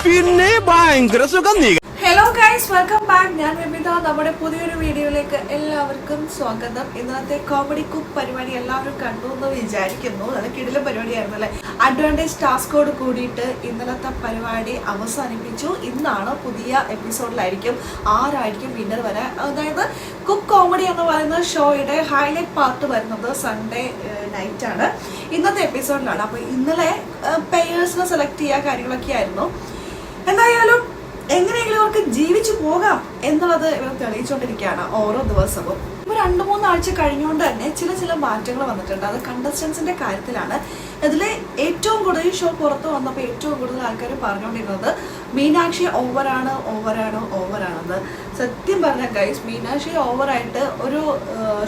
പിന്നെ ഭയങ്കര സുഖം. Hello guys, welcome back. ഞാൻ വിമിത. നമ്മുടെ പുതിയൊരു വീഡിയോയിലേക്ക് എല്ലാവർക്കും സ്വാഗതം. ഇന്നത്തെ കോമഡി കുക്ക് പരിപാടി എല്ലാവരും കണ്ടു എന്ന് വിചാരിക്കുന്നു. നല്ല കിടിലൻ പരിപാടിയായിരുന്നു അല്ലേ? അഡ്വാൻറ്റേജ് ടാസ്കോട് കൂടിയിട്ട് ഇന്നലത്തെ പരിപാടി അവസാനിപ്പിച്ചു. ഇന്നാണ് പുതിയ എപ്പിസോഡിലായിരിക്കും ആരായിരിക്കും വിന്നർ വരാൻ. അതായത് കുക്ക് കോമഡി എന്ന് പറയുന്ന ഷോയുടെ ഹൈലൈറ്റ് പാർട്ട് വരുന്നത് സൺഡേ നൈറ്റാണ്. ഇന്നത്തെ എപ്പിസോഡിലാണ്. അപ്പോൾ ഇന്നലെ പേയേഴ്സിനെ സെലക്ട് ചെയ്യുക കാര്യങ്ങളൊക്കെ ആയിരുന്നു. എന്തായാലും എങ്ങനെയെങ്കിലും അവർക്ക് ജീവിച്ചു പോകാം എന്നുള്ളത് ഇവർ തെളിയിച്ചുകൊണ്ടിരിക്കുകയാണ് ഓരോ ദിവസവും. ഇപ്പൊ 2-3 ആഴ്ച കഴിഞ്ഞുകൊണ്ട് തന്നെ ചില മാറ്റങ്ങൾ വന്നിട്ടുണ്ട്. അത് കണ്ടസ്റ്റൻസിന്റെ കാര്യത്തിലാണ്. അതില് ഏറ്റവും കൂടുതൽ ഷോ പുറത്ത് വന്നപ്പോൾ ഏറ്റവും കൂടുതൽ ആൾക്കാർ പറഞ്ഞുകൊണ്ടിരുന്നത് മീനാക്ഷി ഓവറാണെന്ന്. സത്യം പറഞ്ഞ ഗൈസ്, മീനാക്ഷി ഓവറായിട്ട് ഒരു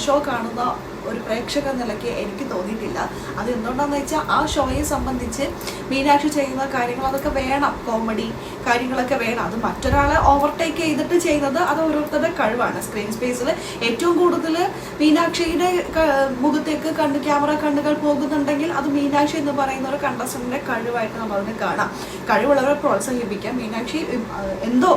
ഷോ കാണുന്ന ഒരു പ്രേക്ഷക നിലയ്ക്ക് എനിക്ക് തോന്നിയിട്ടില്ല. അത് എന്തുകൊണ്ടാന്ന് വെച്ചാൽ ആ ഷോയെ സംബന്ധിച്ച് മീനാക്ഷി ചെയ്യുന്ന കാര്യങ്ങൾ അതൊക്കെ വേണം, കോമഡി കാര്യങ്ങളൊക്കെ വേണം. അത് മറ്റൊരാളെ ഓവർടേക്ക് ചെയ്തിട്ട് ചെയ്യുന്നത് അത് ഓരോരുത്തരുടെ കഴിവാണ്. സ്ക്രീൻ സ്പേസിൽ ഏറ്റവും കൂടുതൽ മീനാക്ഷിയുടെ മുഖത്തേക്ക് ക്യാമറ കണ്ണുകൾ പോകുന്നുണ്ടെങ്കിൽ അത് മീനാക്ഷി എന്ന് പറയുന്ന ഒരു കണ്ടസ്റ്റന്റിന്റെ കഴിവായിട്ട് നമ്മൾ അതിന് കാണാം. കഴിവുള്ളവരെ പ്രോത്സാഹിപ്പിക്കാം. മീനാക്ഷി എന്തോ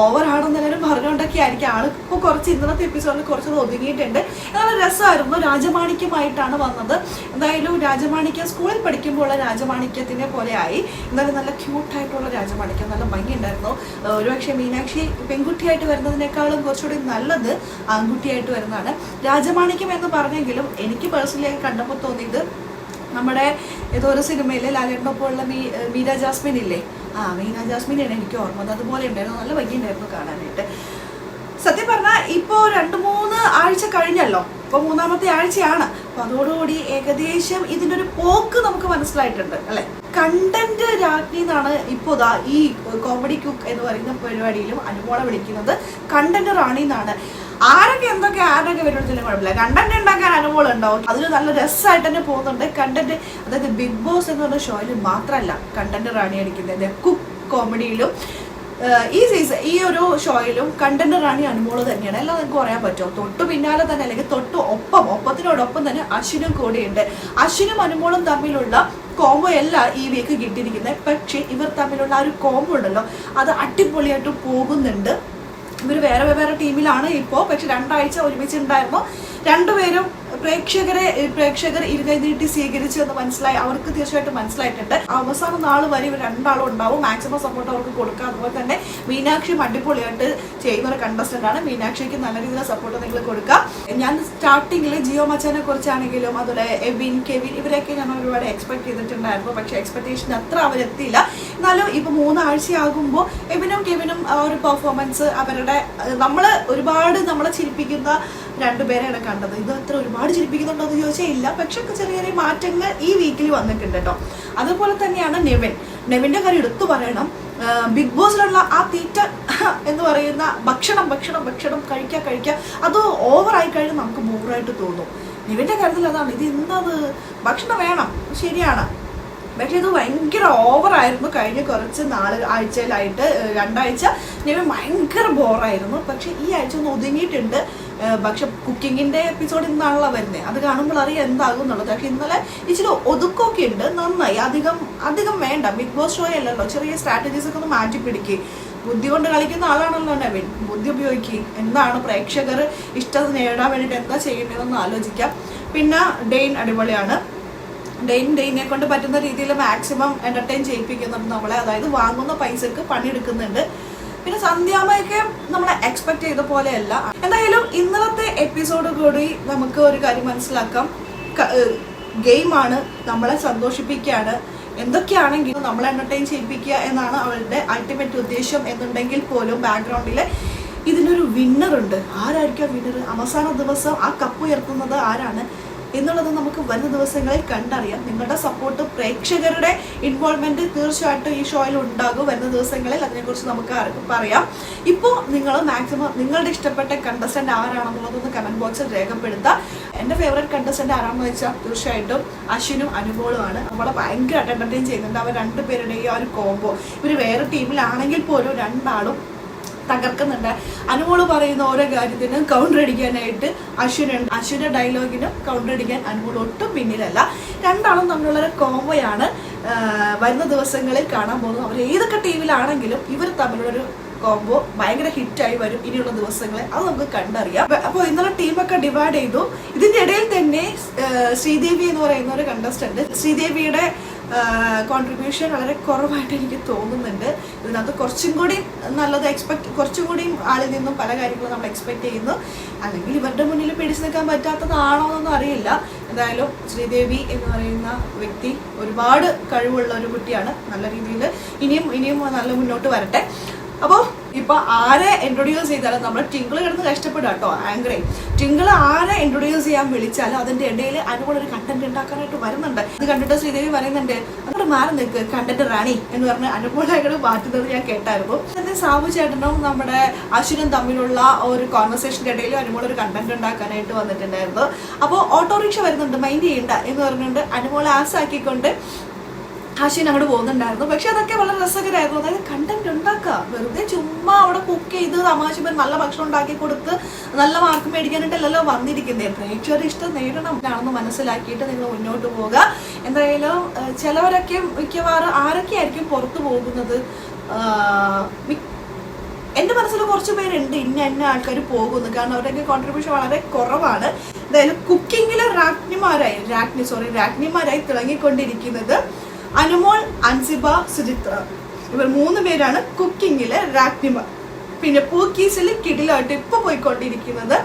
ഓവറാണെന്നെല്ലാവരും പറഞ്ഞുകൊണ്ടൊക്കെ ആയിരിക്കും ആൾ ഇപ്പോൾ കുറച്ച് ഇന്നത്തെ എപ്പിസോഡിൽ കുറച്ചത് ഒതുങ്ങിയിട്ടുണ്ട്. നല്ല രസമായിരുന്നു. രാജമാണിക്യമായിട്ടാണ് വന്നത്. എന്തായാലും രാജമാണിക്യം സ്കൂളിൽ പഠിക്കുമ്പോൾ രാജമാണിക്യത്തിനെ പോലെ ആയി. എന്നാലും നല്ല ക്യൂട്ടായിട്ടുള്ള രാജമാണിക്യം, നല്ല ഭംഗിയുണ്ടായിരുന്നു. ഒരുപക്ഷെ മീനാക്ഷി പെൺകുട്ടിയായിട്ട് വരുന്നതിനേക്കാളും കുറച്ചുകൂടി നല്ലത് ആൺകുട്ടിയായിട്ട് വരുന്നതാണ്. രാജമാണിക്യം എന്ന് പറഞ്ഞെങ്കിലും എനിക്ക് പേഴ്സണലി കണ്ടപ്പോൾ തോന്നിയത് നമ്മുടെ ഏതോ ഒരു സിനിമയിലെ ലാലേട്ടനൊപ്പമുള്ള മീര ജാസ്മിൻ ഇല്ലേ, മീര ജാസ്മിനാണ് എനിക്ക് ഓർമ്മ. അതുപോലെ ഉണ്ടായിരുന്നു, നല്ല ഭംഗിയുണ്ടായിരുന്നു കാണാനായിട്ട്. സത്യം പറഞ്ഞാൽ ഇപ്പോൾ 2-3 ആഴ്ച കഴിഞ്ഞല്ലോ. ഇപ്പോൾ 3-ാമത്തെ ആഴ്ചയാണ്. അപ്പൊ അതോടുകൂടി ഏകദേശം ഇതിൻ്റെ ഒരു പോക്ക് നമുക്ക് മനസ്സിലായിട്ടുണ്ട് അല്ലെ? കണ്ടന്റ് രാജ്ഞി എന്നാണ് ഇപ്പോൾ ഈ കോമഡി കുക്ക് എന്ന് പറയുന്ന പരിപാടിയിലും അനുമോളെ വിളിക്കുന്നത്. കണ്ടന്റ് റാണി എന്നാണ്. ആരൊക്കെ വരുമ്പോഴത്തേലും കുഴപ്പമില്ല, കണ്ടന്റ് ഉണ്ടാക്കാൻ അനുമോൾ ഉണ്ടാവും. അതിന് നല്ല രസമായിട്ട് തന്നെ പോകുന്നുണ്ട് കണ്ടന്റ്. അതായത് ബിഗ് ബോസ് എന്ന് പറഞ്ഞ ഷോയിൽ മാത്രമല്ല കണ്ടന്റ് റാണി അടിക്കുന്നത്, കുക്ക് കോമഡിയിലും ഈ ഒരു ഷോയിലും കണ്ടന്റ് റാണി അനുമോള് തന്നെയാണ്. എല്ലാം നിങ്ങൾക്ക് പറയാൻ പറ്റുമോ? തൊട്ടു പിന്നാലെ തന്നെ അല്ലെങ്കിൽ ഒപ്പത്തിനോടൊപ്പം തന്നെ അശ്വിനും കൂടെയുണ്ട്. അശ്വിനും അനുമോളും തമ്മിലുള്ള കോംബോ അല്ല ഈ വീക്ക് കിട്ടിയിരിക്കുന്നത്. പക്ഷെ ഇവർ തമ്മിലുള്ള ആ ഒരു കോംബോ ഉണ്ടല്ലോ, അത് അടിപൊളിയായിട്ട് പോകുന്നുണ്ട്. ഇവർ വേറെ ടീമിലാണ് ഇപ്പോൾ. പക്ഷെ 2 ആഴ്ച ഒരുമിച്ചുണ്ടായിരുന്നു. രണ്ടുപേരും പ്രേക്ഷകർ ഇരുകൈനീട്ടി സ്വീകരിച്ചു എന്ന് മനസ്സിലായി. അവർക്ക് തീർച്ചയായിട്ടും മനസ്സിലായിട്ടുണ്ട്. അവസാന നാൾ വരെ ഇവർ രണ്ടാളും ഉണ്ടാവും. മാക്സിമം സപ്പോർട്ട് അവർക്ക് കൊടുക്കുക. അതുപോലെ തന്നെ മീനാക്ഷി അടിപൊളിയായിട്ട് ചെയ്യുന്ന ഒരു കണ്ടസ്റ്റന്റ് ആണ്. മീനാക്ഷിക്ക് നല്ല രീതിയിലുള്ള സപ്പോർട്ട് നിങ്ങൾ കൊടുക്കുക. ഞാൻ സ്റ്റാർട്ടിങ്ങിൽ ജിയോ മച്ചാനെ കുറിച്ചാണെങ്കിലും അതുപോലെ കെവിൻ ഇവരെയൊക്കെ ഞാൻ ഒരുപാട് എക്സ്പെക്ട് ചെയ്തിട്ടുണ്ടായിരുന്നു. പക്ഷെ എക്സ്പെക്ടേഷൻ അത്ര അവരെത്തിയില്ല. എന്നാലും ഇപ്പൊ 3 ആഴ്ചയാകുമ്പോൾ കെവിനും ആ ഒരു പെർഫോമൻസ് അവരുടെ നമ്മളെ ചിരിപ്പിക്കുന്ന 2 പേരെയാണ് കണ്ടത്. ഇത് അത്ര ഒരുപാട് ചിരിപ്പിക്കുന്നുണ്ടോ എന്ന് ചോദിച്ചാൽ ഇല്ല. പക്ഷെ ചെറിയ മാറ്റങ്ങൾ ഈ വീക്കിൽ വന്നിട്ടുണ്ട് കേട്ടോ. അതുപോലെ തന്നെയാണ് നെവിന്റെ കാര്യം എടുത്തു പറയണം. ബിഗ് ബോസിലുള്ള ആ തീറ്റ എന്ന് പറയുന്ന ഭക്ഷണം കഴിക്കുക അത് ഓവറായി കഴിഞ്ഞാൽ നമുക്ക് ബോറായിട്ട് തോന്നും. നെവിന്റെ കാര്യത്തിൽ അതാണ്. ഇത് എന്തത് ഭക്ഷണം വേണം, ശരിയാണ്. പക്ഷെ ഇത് ഭയങ്കര ഓവറായിരുന്നു. കഴിഞ്ഞ കുറച്ച് ആഴ്ചയിലായിട്ട് 2 ആഴ്ച നെവിൻ ഭയങ്കര ബോറായിരുന്നു. പക്ഷെ ഈ ആഴ്ച ഒന്ന് ഒതുങ്ങിയിട്ടുണ്ട്. പക്ഷെ കുക്കിങ്ങിന്റെ എപ്പിസോഡ് ഇന്നാണല്ലോ വരുന്നത്. അത് കാണുമ്പോൾ അറിയാം എന്താകും എന്നുള്ളത്. പക്ഷെ ഇന്നലെ ഇച്ചിരി ഒതുക്കൊക്കെ ഉണ്ട്. നന്നായി. അധികം വേണ്ട. ബിഗ് ബോസ് ഷോ അല്ലല്ലോ. ചെറിയ സ്ട്രാറ്റജീസ് ഒക്കെ ഒന്ന് മാറ്റി പിടിക്കുക. ബുദ്ധി കൊണ്ട് കളിക്കുന്ന ആളാണല്ലോ നെവിൻ. ബുദ്ധി ഉപയോഗിക്കുക. എന്താണ് പ്രേക്ഷകർ ഇഷ്ടം നേടാൻ വേണ്ടിയിട്ട് എന്താ ചെയ്യേണ്ടതെന്ന് ആലോചിക്കാം. പിന്നെ ഡെയിൻ അടിപൊളിയാണ്. ഡെയിനെ കൊണ്ട് പറ്റുന്ന രീതിയിൽ മാക്സിമം എന്റർടൈൻ ചെയ്യിപ്പിക്കുന്നുണ്ട് നമ്മളെ. അതായത് വാങ്ങുന്ന പൈസക്ക് പണിയെടുക്കുന്നുണ്ട്. പിന്നെ സന്ധ്യാമയൊക്കെ നമ്മളെ എക്സ്പെക്ട് ചെയ്ത പോലെയല്ല. എന്തായാലും ഇന്നലത്തെ എപ്പിസോഡ് കൂടി നമുക്ക് ഒരു കാര്യം മനസ്സിലാക്കാം. ഗെയിമാണ്, നമ്മളെ സന്തോഷിപ്പിക്കുകയാണ്. എന്തൊക്കെയാണെങ്കിലും നമ്മളെ എന്റർടൈൻ ചെയ്യിപ്പിക്കുക എന്നാണ് അവളുടെ അൾട്ടിമേറ്റ് ഉദ്ദേശം എന്നുണ്ടെങ്കിൽ പോലും ബാക്ക്ഗ്രൗണ്ടിൽ ഇതിനൊരു വിന്നർ ഉണ്ട്. ആരായിരിക്കും വിന്നർ? അവസാന ദിവസം ആ കപ്പ് ഉയർത്തുന്നത് ആരാണ് എന്നുള്ളത് നമുക്ക് വരുന്ന ദിവസങ്ങളിൽ കണ്ടറിയാം. നിങ്ങളുടെ സപ്പോർട്ട്, പ്രേക്ഷകരുടെ ഇൻവോൾവ്മെന്റ് തീർച്ചയായിട്ടും ഈ ഷോയിൽ ഉണ്ടാകും വരുന്ന ദിവസങ്ങളിൽ. അതിനെക്കുറിച്ച് നമുക്ക് പറയാം. ഇപ്പോൾ നിങ്ങൾ മാക്സിമം നിങ്ങളുടെ ഇഷ്ടപ്പെട്ട കണ്ടസ്റ്റന്റ് ആരാണെന്നുള്ളതൊന്ന് കമന്റ് ബോക്സിൽ രേഖപ്പെടുത്താം. എൻ്റെ ഫേവറേറ്റ് കണ്ടസ്റ്റന്റ് ആരാണെന്ന് വെച്ചാൽ തീർച്ചയായിട്ടും അശ്വിനും അനുമോളുമാണ്. നമ്മളെ ഭയങ്കരമായിട്ട് എന്റർടൈൻ ചെയ്യുന്നുണ്ട്. അവർ 2 പേരുടെയും ആ ഒരു കോംബോ. ഇവർ വേറെ ടീമിലാണെങ്കിൽ പോലും 2 ആളും തകർക്കുന്നുണ്ട്. അനുമോള് പറയുന്ന ഓരോ കാര്യത്തിനും കൗണ്ടർ അടിക്കാനായിട്ട് അശ്വിനുണ്ട്. അശ്വിന്റെ ഡയലോഗിനും കൗണ്ടർ അടിക്കാൻ അനുമോൾ ഒട്ടും പിന്നിലല്ല. രണ്ടാളും തമ്മിലുള്ളൊരു കോംബോയാണ് വരുന്ന ദിവസങ്ങളിൽ കാണാൻ പോകുന്നത്. അവർ ഏതൊക്കെ ടീമിലാണെങ്കിലും ഇവർ തമ്മിലുള്ളൊരു കോംബോ ഭയങ്കര ഹിറ്റായി വരും ഇനിയുള്ള ദിവസങ്ങളിൽ. അത് നമുക്ക് കണ്ടറിയാം. അപ്പോൾ ഇന്നലെ ടീമൊക്കെ ഡിവൈഡ് ചെയ്തു. ഇതിന്റെ ഇടയിൽ തന്നെ ശ്രീദേവി എന്ന് പറയുന്ന ഒരു കണ്ടസ്റ്റന്റ്, ശ്രീദേവിയുടെ കോൺട്രിബ്യൂഷൻ വളരെ കുറവായിട്ട് എനിക്ക് തോന്നുന്നുണ്ട്. ഇതിനകത്ത് കുറച്ചും കൂടി നല്ലത് കുറച്ചും കൂടി ആളിൽ നിന്നും പല കാര്യങ്ങളും നമ്മൾ എക്സ്പെക്ട് ചെയ്യുന്നു. അല്ലെങ്കിൽ ഇവരുടെ മുന്നിൽ പിടിച്ചു നിൽക്കാൻ പറ്റാത്തതാണോ എന്നൊന്നും അറിയില്ല. എന്തായാലും ശ്രീദേവി എന്ന് പറയുന്ന വ്യക്തി ഒരുപാട് കഴിവുള്ള ഒരു കുട്ടിയാണ്. നല്ല രീതിയിൽ ഇനിയും നല്ല മുന്നോട്ട് വരട്ടെ. അപ്പോൾ ഇപ്പൊ ആരെ ഇൻട്രൊഡ്യൂസ് ചെയ്താലും നമ്മൾ ടിങ്കിൾ കിടന്ന് കഷ്ടപ്പെടുക കേട്ടോ. ആങ്കറെ ടിങ്കിൾ ആരെ ഇൻട്രൊഡ്യൂസ് ചെയ്യാൻ വിളിച്ചാലും അതിന്റെ ഇടയിൽ അനുകൂല ഒരു കണ്ടന്റ് ഉണ്ടാക്കാനായിട്ട് വരുന്നുണ്ട്. ഇത് കണ്ടിട്ട് ശ്രീദേവി പറയുന്നുണ്ട്, അങ്ങോട്ട് മാറി നിൽക്ക് കണ്ടന്റ് റാണി എന്ന് പറഞ്ഞ് അനുകൂലമായിട്ട് മാറ്റുന്നത് ഞാൻ കേട്ടായിരുന്നു. തന്നെ സാബു ചേട്ടനും നമ്മുടെ അശ്വിനും തമ്മിലുള്ള ഒരു കോൺവെർസേഷന്റെ ഇടയിൽ അനുമോൾ ഒരു കണ്ടന്റ് ഉണ്ടാക്കാനായിട്ട് വന്നിട്ടുണ്ടായിരുന്നു. അപ്പോൾ ഓട്ടോറിക്ഷ വരുന്നുണ്ട്, മൈൻഡ് ചെയ്യണ്ട എന്ന് പറഞ്ഞുകൊണ്ട് അനുമോളെ ആസാക്കിക്കൊണ്ട് അശ്വിൻ അങ്ങോട്ട് പോകുന്നുണ്ടായിരുന്നു. പക്ഷെ അതൊക്കെ വളരെ രസകരമായിരുന്നു. അതായത് കണ്ടന്റ് ഉണ്ടാക്കുക, വെറുതെ ചുമ്മാ അവിടെ കുക്ക് ചെയ്ത് തമാശ നല്ല ഭക്ഷണം ഉണ്ടാക്കി കൊടുത്ത് നല്ല മാർക്ക് മേടിക്കാനായിട്ടല്ലല്ലോ വന്നിരിക്കുന്നത്. പ്രേക്ഷകരുടെ ഇഷ്ടം നേടണം ആണെന്ന് മനസ്സിലാക്കിയിട്ട് നിങ്ങൾ മുന്നോട്ട് പോകുക. എന്തായാലും ചിലവരൊക്കെ മിക്കവാറും ആരൊക്കെയായിരിക്കും പുറത്തു പോകുന്നത്? എന്റെ മനസ്സിൽ കുറച്ച് പേരുണ്ട് ഇന്ന ആൾക്കാർ പോകുന്നു. കാരണം അവരുടെയൊക്കെ കോൺട്രിബ്യൂഷൻ വളരെ കുറവാണ്. എന്തായാലും കുക്കിങ്ങിലെ രാജ്ഞിമാരായി തിളങ്ങിക്കൊണ്ടിരിക്കുന്നത് അനുമോൾ, അൻസിബ, സുചിത്ര, ഇവർ 3 പേരാണ് കുക്കിങ്ങിലെ രാജ്ഞിമാർ. പിന്നെ പൂക്കീസിൽ കിടിലായിട്ട് ഇപ്പൊ പോയിക്കൊണ്ടിരിക്കുന്നത്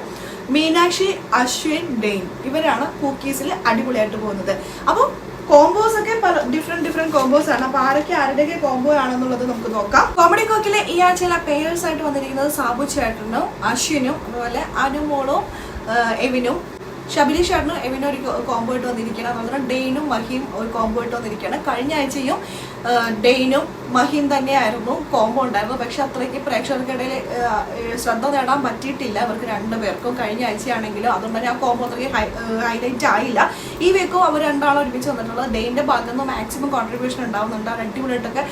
മീനാക്ഷി, അശ്വിൻ, ഡെയിൻ. ഇവരാണ് പൂക്കീസിൽ അടിപൊളിയായിട്ട് പോകുന്നത്. അപ്പോൾ കോംബോസ് ഒക്കെ ഡിഫറെന്റ് കോംബോസ് ആണ്. അപ്പൊ ആരുടെയൊക്കെ കോംബോ ആണെന്നുള്ളത് നമുക്ക് നോക്കാം. കോമഡി കോക്കിലെ ഈ ആഴ്ചയിലെ പേയേഴ്സ് ആയിട്ട് വന്നിരിക്കുന്നത് സാബു ചേട്ടനും അശ്വിനും, അതുപോലെ അനുമോളും എവിനും, ഷബിലി ചേട്ടനും എവിനും ഒരു കോംബോ ആയിട്ട് വന്നിരിക്കുകയാണ്. അതുപോലെ ഡെയിനും മഹിയും ഒരു കോംബോ ആയിട്ട് വന്നിരിക്കുകയാണ്. കഴിഞ്ഞ ആഴ്ചയും ഡെയിനും മഹിയും തന്നെയായിരുന്നു കോംബോ ഉണ്ടായിരുന്നു. പക്ഷെ അത്രയ്ക്ക് പ്രേക്ഷകർക്കിടയിൽ ശ്രദ്ധ നേടാൻ പറ്റിയിട്ടില്ല ഇവർക്ക് 2 പേർക്കും കഴിഞ്ഞ ആഴ്ചയാണെങ്കിലും. അതുകൊണ്ട് തന്നെ ആ കോംബോ അത്രയ്ക്ക് ഹൈലൈറ്റ് ആയില്ല. ഈ വീക്കും അവർ 2 ആളും ഒരുമിച്ച് വന്നിട്ടുള്ളത്. ഡെയിൻ്റെ ഭാഗത്ത് നിന്ന് മാക്സിമം കോൺട്രിബ്യൂഷൻ ഉണ്ടാവുന്നുണ്ട്. അടിപൊളിയായിട്ടൊക്കെ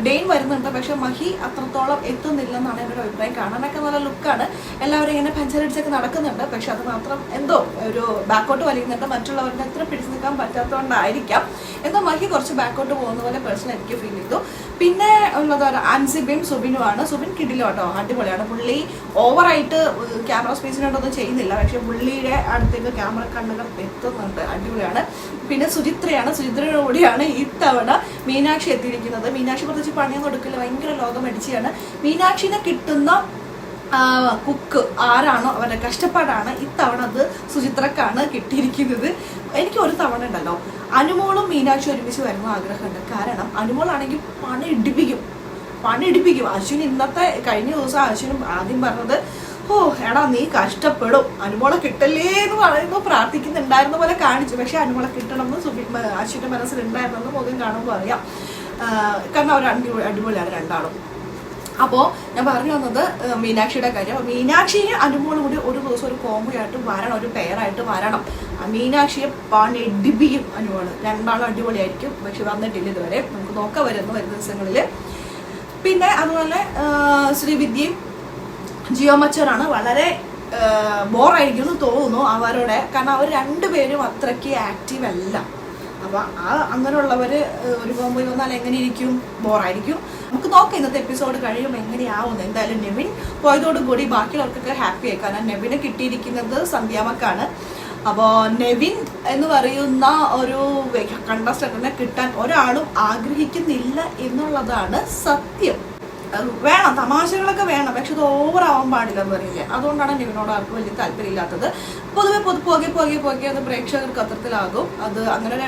ഡെയിൻ വരുന്നുണ്ട്. പക്ഷെ മഹി അത്രത്തോളം എത്തുന്നില്ലെന്നാണ് എൻ്റെ ഒരു അഭിപ്രായം. കാണാനൊക്കെ നല്ല ലുക്കാണ്. എല്ലാവരും ഇങ്ങനെ പഞ്ചരടിച്ചൊക്കെ നടക്കുന്നുണ്ട്. പക്ഷെ അത് മാത്രം എന്തോ ഒരു ബാക്കോട്ട് വലിയുന്നുണ്ട്. മറ്റുള്ളവരുടെ അത്ര പിടിച്ചു നിൽക്കാൻ പറ്റാത്തതുകൊണ്ടായിരിക്കാം എന്തോ മഹി കുറച്ച് ബാക്കോട്ട് പോകുന്ന പോലെ പേഴ്സണൽ എനിക്ക് ഫീൽ ചെയ്തു. പിന്നെ ഉള്ളത് അൻസിബയും സുബിനുമാണ്. സുബിൻ കിടിലോ കേട്ടോ, അടിപൊളിയാണ്. പുള്ളി ഓവറായിട്ട് ക്യാമറ സ്പേസിനോട്ടൊന്നും ചെയ്യുന്നില്ല. പക്ഷെ പുള്ളിയുടെ അടുത്തേക്ക് ക്യാമറ കണ്ണുകൾ എത്തുന്നുണ്ട്, അടിപൊളിയാണ്. പിന്നെ സുചിത്രയാണ്. സുചിത്രയുടെ കൂടിയാണ് ഇത്തവണ മീനാക്ഷി എത്തിയിരിക്കുന്നത്. മീനാക്ഷി പ്രത്യേകിച്ച് പണിയൊന്നും കൊടുക്കില്ല, ഭയങ്കര ലോകമടിച്ചാണ്. മീനാക്ഷിനെ കിട്ടുന്ന കുക്ക് ആരാണോ അവരുടെ കഷ്ടപ്പാടാണ് ഇത്തവണ അത് സുചിത്രക്കാണ് കിട്ടിയിരിക്കുന്നത്. എനിക്ക് ഒരു തവണ ഉണ്ടല്ലോ അനുമോളും മീനാക്ഷി ഒരുമിച്ച് വരുന്ന ആഗ്രഹമുണ്ട്. കാരണം അനുമോളാണെങ്കിൽ പണി ഇടിപ്പിക്കും. അശ്വിൻ കഴിഞ്ഞ ദിവസം അശ്വിനും ആദ്യം പറഞ്ഞത്, ഓ എടാ നീ കഷ്ടപ്പെടും, അനുമോളെ കിട്ടല്ലേ എന്ന് പറയുമ്പോൾ പ്രാർത്ഥിക്കുന്നുണ്ടായിരുന്ന പോലെ കാണിച്ചു. പക്ഷെ അനുമോളെ കിട്ടണമെന്ന് അശ്വിന്റെ മനസ്സിലുണ്ടായിരുന്നെന്ന് മുഖം കാണുമ്പോൾ അറിയാം. കാരണം അവർ അടിപൊളിയാണ് 2 ആളും. അപ്പോൾ ഞാൻ പറഞ്ഞു വന്നത് മീനാക്ഷിയുടെ കാര്യം. മീനാക്ഷിയെ അനുമോളും കൂടി ഒരു ദിവസം ഒരു കോംബോ ആയിട്ട് വരണം, ഒരു പെയറായിട്ട് വരണം. മീനാക്ഷിയെ പണിടിപ്പിക്കും അനുമോള്. 2 ആളും അടിപൊളിയായിരിക്കും. പക്ഷെ വന്നിട്ടില്ല ഇതുവരെ. നമുക്ക് നോക്കാൻ വരുന്ന ദിവസങ്ങളിൽ. പിന്നെ അതുപോലെ ശ്രീവിദ്യയും ജിയോ മച്ചറാണ്. വളരെ ബോറായിരിക്കും എന്ന് തോന്നുന്നു അവരുടെ. കാരണം അവർ 2 പേരും അത്രയ്ക്ക് ആക്റ്റീവ് അല്ല. അപ്പം അങ്ങനെയുള്ളവർ ഒരു കോംബോയിൽ വന്നാൽ എങ്ങനെ ഇരിക്കും? ബോറായിരിക്കും. നമുക്ക് നോക്കാം ഇന്നത്തെ എപ്പിസോഡ് കഴിയുമ്പോൾ എങ്ങനെയാവുന്നു. എന്തായാലും നെവിൻ പോയതോടുകൂടി ബാക്കിയുള്ളവർക്കൊക്കെ ഹാപ്പി ആയി. കാരണം നെവിനെ കിട്ടിയിരിക്കുന്നത് സന്ധ്യാമക്കാണ്. അപ്പോൾ നെവിൻ എന്ന് പറയുന്ന ഒരു കണ്ടസ്റ്റന്റിനെ കിട്ടാൻ ഒരാളും ആഗ്രഹിക്കുന്നില്ല എന്നുള്ളതാണ് സത്യം. വേണം, തമാശകളൊക്കെ വേണം, പക്ഷെ ഇത് ഓവറാവാൻ പാടില്ല എന്ന് പറയില്ലേ. അതുകൊണ്ടാണ് നെവിനോട് ആർക്കും വലിയ താല്പര്യമില്ലാത്തത്. പൊതുവെ പോകെ അത് പ്രേക്ഷകർക്ക് അത്രത്തിലാകും. അത് അങ്ങനെ ഒരു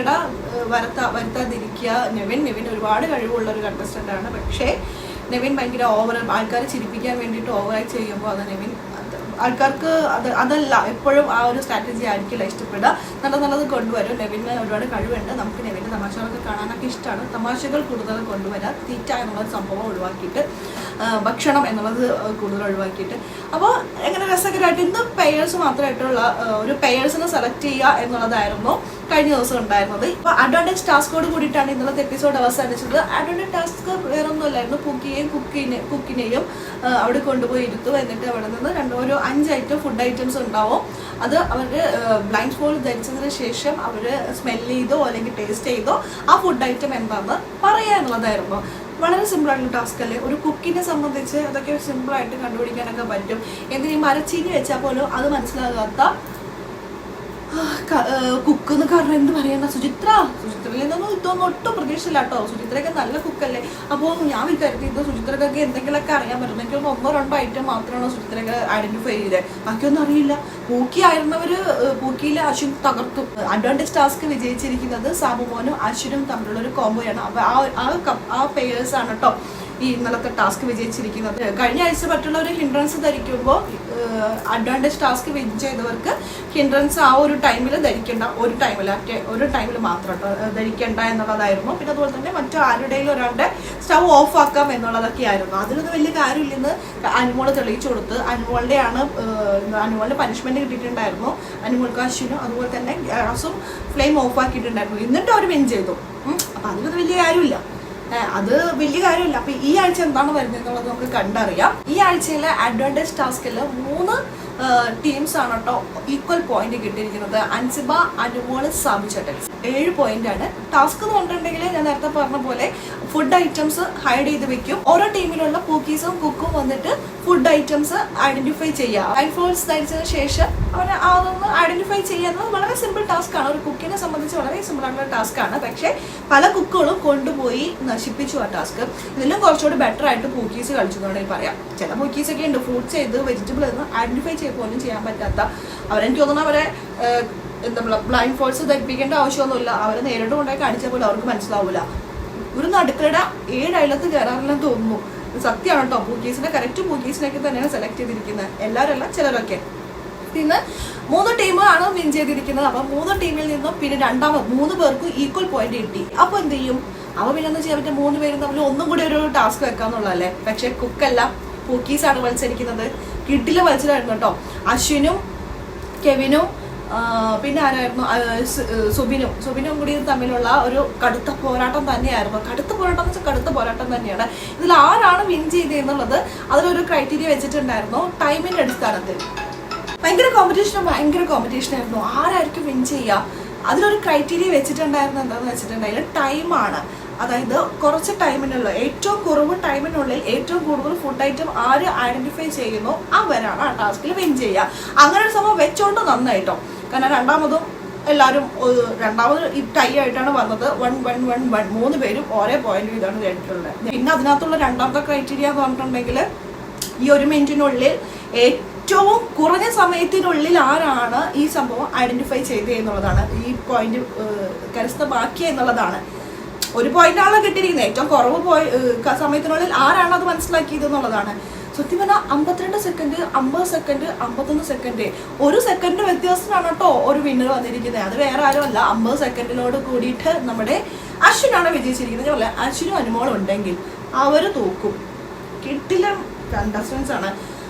വരുത്താതിരിക്കുക. നെവിൻ ഒരുപാട് കഴിവുള്ള ഒരു കണ്ടസ്റ്റന്റ് ആണ്. പക്ഷേ നെവിൻ ഭയങ്കര ആൾക്കാരെ ചിരിപ്പിക്കാൻ വേണ്ടിയിട്ട് ഓവറായി ചെയ്യുമ്പോൾ അത് നെവിൻ ആൾക്കാർക്ക് അതല്ല എപ്പോഴും ആ ഒരു സ്ട്രാറ്റജി ആയിരിക്കില്ല ഇഷ്ടപ്പെടുക. നല്ലത് കൊണ്ടുവരും. നെവിന് ഒരുപാട് കഴിവുണ്ട്. നമുക്ക് നെവിൻ്റെ തമാശകളൊക്കെ കാണാനൊക്കെ ഇഷ്ടമാണ്. തമാശകൾ കൂടുതൽ കൊണ്ടുവരാം. തീറ്റ എന്നുള്ള സംഭവം ഒഴിവാക്കിയിട്ട്, ഭക്ഷണം എന്നുള്ളത് കൂടുതൽ ഒഴിവാക്കിയിട്ട്. അപ്പോൾ എങ്ങനെ രസകരമായിട്ട് ഇന്ന് പെയേഴ്സ് മാത്രമായിട്ടുള്ള ഒരു പെയേഴ്സിനെ സെലക്ട് ചെയ്യുക എന്നുള്ളതായിരുന്നു കഴിഞ്ഞ ദിവസം ഉണ്ടായിരുന്നത്. ഇപ്പൊ അഡ്വാൻറ്റേജ് ടാസ്കോട് കൂടിയിട്ടാണ് ഇന്നലത്തെ എപ്പിസോഡ് അവസാനിച്ചത്. അഡ്വാൻറ്റേജ് ടാസ്ക് വേറൊന്നും അല്ലായിരുന്നു, കുക്കിയെയും കുക്കിനെയും അവിടെ കൊണ്ടുപോയി ഇരുത്തു. എന്നിട്ട് അവിടെ നിന്ന് ഒരു 5 ഐറ്റം ഫുഡ് ഐറ്റംസ് ഉണ്ടാവും. അത് അവർ ബ്ലൈൻഡ് ഫോൾഡ് ധരിച്ചതിന് ശേഷം അവർ സ്മെൽ ചെയ്തോ അല്ലെങ്കിൽ ടേസ്റ്റ് ചെയ്തോ ആ ഫുഡ് ഐറ്റം എന്താണെന്ന് പറയാ എന്നുള്ളതായിരുന്നു. വളരെ സിമ്പിളായിട്ടുള്ള ടാസ്ക് അല്ലേ? ഒരു കുക്കിനെ സംബന്ധിച്ച് അതൊക്കെ സിമ്പിളായിട്ട് കണ്ടുപിടിക്കാനൊക്കെ പറ്റും. എന്തിനീ മരച്ചീനി വെച്ചാൽ പോലും അത് മനസ്സിലാകാത്ത കുക്ക് എന്ന് കാരണം എന്ത് പറയുന്ന സുചിത്രയിൽ നിന്നൊന്നും ഇതൊന്നും ഒട്ടും പ്രതീക്ഷയില്ല കേട്ടോ. സുചിത്രയൊക്കെ നല്ല കുക്കല്ലേ. അപ്പോൾ ഞാൻ വിചാരിച്ചത് സുചിത്രക്കൊക്കെ എന്തെങ്കിലുമൊക്കെ അറിയാൻ പറ്റും. എനിക്ക് 1-2 ഐറ്റം മാത്രമാണ് സുചിത്രയൊക്കെ ഐഡന്റിഫൈ ചെയ്തത്, ബാക്കിയൊന്നും അറിയില്ല. പൂക്കി ആയിരുന്നവര് പൂക്കിയിൽ അശ്വിൻ തകർത്തു. അഡ്വാൻറ്റേജ് ടാസ്ക് വിജയിച്ചിരിക്കുന്നത് സാബുമോനും അശ്വിനും തമ്മിലുള്ള ഒരു കോംബോയാണ്. അപ്പൊ ആ പേഴ്സ് ആണ് കേട്ടോ ഈ ഇന്നലത്തെ ടാസ്ക് വിജയിച്ചിരിക്കുന്നത്. കഴിഞ്ഞ ആഴ്ച മറ്റുള്ളവർ ഹിൻഡ്രൻസ് ധരിക്കുമ്പോൾ അഡ്വാൻറ്റേജ് ടാസ്ക് വിൻ ചെയ്തവർക്ക് ഹിൻഡ്രൻസ് ആ ഒരു ടൈമിൽ ധരിക്കേണ്ട, ഒരു ടൈമിൽ മാത്രം ധരിക്കേണ്ട എന്നുള്ളതായിരുന്നു. പിന്നെ അതുപോലെ തന്നെ മറ്റു ആരുടെയും ഒരാളുടെ സ്റ്റവ് ഓഫ് ആക്കാം എന്നുള്ളതൊക്കെ ആയിരുന്നു. അതിലൊന്നും വലിയ കാര്യമില്ലെന്ന് അനുമോള് തെളിയിച്ചു കൊടുത്ത്. അനുമോളിന് പനിഷ്മെന്റ് കിട്ടിയിട്ടുണ്ടായിരുന്നു. അനുമോൾക്ക് അശ്വിനും അതുപോലെ തന്നെ ഗ്യാസും ഫ്ലെയിം ഓഫ് ആക്കിയിട്ടുണ്ടായിരുന്നു. എന്നിട്ട് അവർ വിൻ ചെയ്തു. അപ്പൊ അതിലൊന്നും വലിയ കാര്യമില്ല, അത് വലിയ കാര്യമില്ല. അപ്പൊ ഈ ആഴ്ച എന്താണ് വരുന്നത് എന്നുള്ളത് നമുക്ക് കണ്ടറിയാം. ഈ ആഴ്ചയിലെ അഡ്വാൻറ്റേജ് ടാസ്കില് 3 ടീംസ് ആണ് കേട്ടോ ഈക്വൽ പോയിന്റ് കിട്ടിയിരിക്കുന്നത്. അൻസിബ, അനുമോള്, സാബുചേട്ടൻ 7 പോയിന്റ് ആണ്. ടാസ്ക് എന്ന് പറഞ്ഞിട്ടുണ്ടെങ്കിൽ ഞാൻ നേരത്തെ പറഞ്ഞ പോലെ ഫുഡ് ഐറ്റംസ് ഹൈഡ് ചെയ്ത് വെക്കും. ഓരോ ടീമിലുള്ള പൂക്കീസും കുക്കും വന്നിട്ട് ഫുഡ് ഐറ്റംസ് ഐഡന്റിഫൈ ചെയ്യുക. ബ്ലൈൻഡ് ഫോൾഡ് ധരിച്ചതിന് ശേഷം അവരെ അതൊന്ന് ഐഡന്റിഫൈ ചെയ്യുന്നത് വളരെ സിമ്പിൾ ടാസ്ക് ആണ്. ഒരു കുക്കിനെ സംബന്ധിച്ച് വളരെ സിമ്പിൾ ആയിട്ടുള്ള ടാസ്ക് ആണ്. പക്ഷേ പല കുക്കുകളും കൊണ്ടുപോയി നശിപ്പിച്ചു ആ ടാസ്ക്. ഇതിലും കുറച്ചുകൂടി ബെറ്റർ ആയിട്ട് പൂക്കീസ് കളിച്ചു എന്ന് വേണമെങ്കിൽ പറയാം. ചില പൂക്കീസ് ഒക്കെ ഉണ്ട് ഫ്രൂട്ട്സ് ചെയ്ത് വെജിറ്റബിൾ എന്ന് ഐഡന്റിഫൈ പോലും ചെയ്യാൻ പറ്റാത്ത. അവരെനിക്ക് തോന്നുന്നു അവരെ ബ്ലൈൻഡ് ഫോൾഡ്സ് ധരിപ്പിക്കേണ്ട ആവശ്യമൊന്നുമില്ല. അവരെ നേരിട്ട് കൊണ്ടായി കാണിച്ചാൽ പോലും അവർക്ക് മനസ്സിലാവില്ല. ഒരു അടുക്കളയുടെ 7 അയലത്ത് കയറാറില്ലെന്ന് തോന്നുന്നു. സത്യമാണ് കേട്ടോ. പൂക്കീസിനെ കറക്റ്റ് പൂക്കീസിനൊക്കെ തന്നെയാണ് സെലക്ട് ചെയ്തിരിക്കുന്നത്. എല്ലാവരും അല്ല, ചിലരൊക്കെ. പിന്നെ 3 ടീമാണ് വിൻ ചെയ്തിരിക്കുന്നത്. അപ്പൊ 3 ടീമിൽ നിന്നും പിന്നെ 3 പേർക്ക് ഈക്വൽ പോയിന്റ് കിട്ടി. അപ്പൊ എന്ത് ചെയ്യും? അപ്പൊ പിന്നെ എന്താ ചെയ്യാൻ പറ്റും? 3 പേരും തമ്മിൽ ഒന്നും കൂടി ഒരു ടാസ്ക് വെക്കാന്നുള്ളതല്ലേ. പക്ഷെ കുക്കല്ല, പൂക്കീസാണ് മത്സരിക്കുന്നത്. കിട്ടില്ല മത്സരമായിരുന്നു കേട്ടോ. അശ്വിനും കെവിനും പിന്നെ ആരായിരുന്നു സുബിനും കൂടി തമ്മിലുള്ള ഒരു കടുത്ത പോരാട്ടം തന്നെയായിരുന്നു. കടുത്ത പോരാട്ടം എന്ന് വെച്ചാൽ കടുത്ത പോരാട്ടം തന്നെയാണ്. ഇതിൽ ആരാണ് വിൻ ചെയ്തെന്നുള്ളത് അതിലൊരു ക്രൈറ്റീരിയ വെച്ചിട്ടുണ്ടായിരുന്നു. ടൈമിന്റെ അടിസ്ഥാനത്തിൽ ഭയങ്കര കോമ്പറ്റീഷൻ ആയിരുന്നു. ആരായിരിക്കും വിൻ ചെയ്യുക? അതിലൊരു ക്രൈറ്റീരിയ വെച്ചിട്ടുണ്ടായിരുന്നു. എന്താണെന്ന് വെച്ചിട്ടുണ്ടെങ്കിൽ ടൈമാണ്. അതായത് കുറച്ച് ടൈമിനുള്ള, ഏറ്റവും കുറവ് ടൈമിനുള്ളിൽ ഏറ്റവും കൂടുതൽ ഫുഡ് ഐറ്റം ആര് ഐഡന്റിഫൈ ചെയ്യുന്നു അവരാണ് ആ ടാസ്കിൽ വിൻ ചെയ്യുക. അങ്ങനെ ഒരു സംഭവം വെച്ചോണ്ട് നന്നായിട്ടോ. കാരണം എല്ലാവരും രണ്ടാമത് ഈ ടൈ ആയിട്ടാണ് വന്നത്. 1-1-1-1 3 പേരും ഓരോ പോയിന്റ് ഇതാണ് കേട്ടിട്ടുള്ളത്. പിന്നെ അതിനകത്തുള്ള രണ്ടാമത്തെ ക്രൈറ്റീരിയ എന്ന് പറഞ്ഞിട്ടുണ്ടെങ്കിൽ ഈ 1 മിനിറ്റിനുള്ളിൽ ഏറ്റവും കുറഞ്ഞ സമയത്തിനുള്ളിൽ ആരാണ് ഈ സംഭവം ഐഡന്റിഫൈ ചെയ്തത് എന്നുള്ളതാണ്. ഈ പോയിന്റ് കരസ്ഥമാക്കിയ എന്നുള്ളതാണ്. 1 പോയിന്റാണ് കിട്ടിയിരിക്കുന്നത്. ഏറ്റവും കുറവ് സമയത്തിനുള്ളിൽ ആരാണ് അത് മനസ്സിലാക്കിയത് എന്നുള്ളതാണ്. സത്യം പറഞ്ഞാൽ 52 സെക്കൻഡ്, 50 സെക്കൻഡ്, 51 സെക്കൻഡ്, 1 സെക്കൻഡ് വ്യത്യാസത്തിനാണ് കേട്ടോ ഒരു വിന്നർ വന്നിരിക്കുന്നത്. അത് വേറെ ആരും അല്ല, 50 സെക്കൻഡിനോട് കൂടിയിട്ട് നമ്മുടെ അശ്വിനാണ് വിജയിച്ചിരിക്കുന്നത്. ഞാൻ പറയാം, അശ്വിനും അനുമോളും ഉണ്ടെങ്കിൽ അവർ തോക്കും. കിട്ടില്ല കണ്ടസ്റ്റൻസ് ആണ്.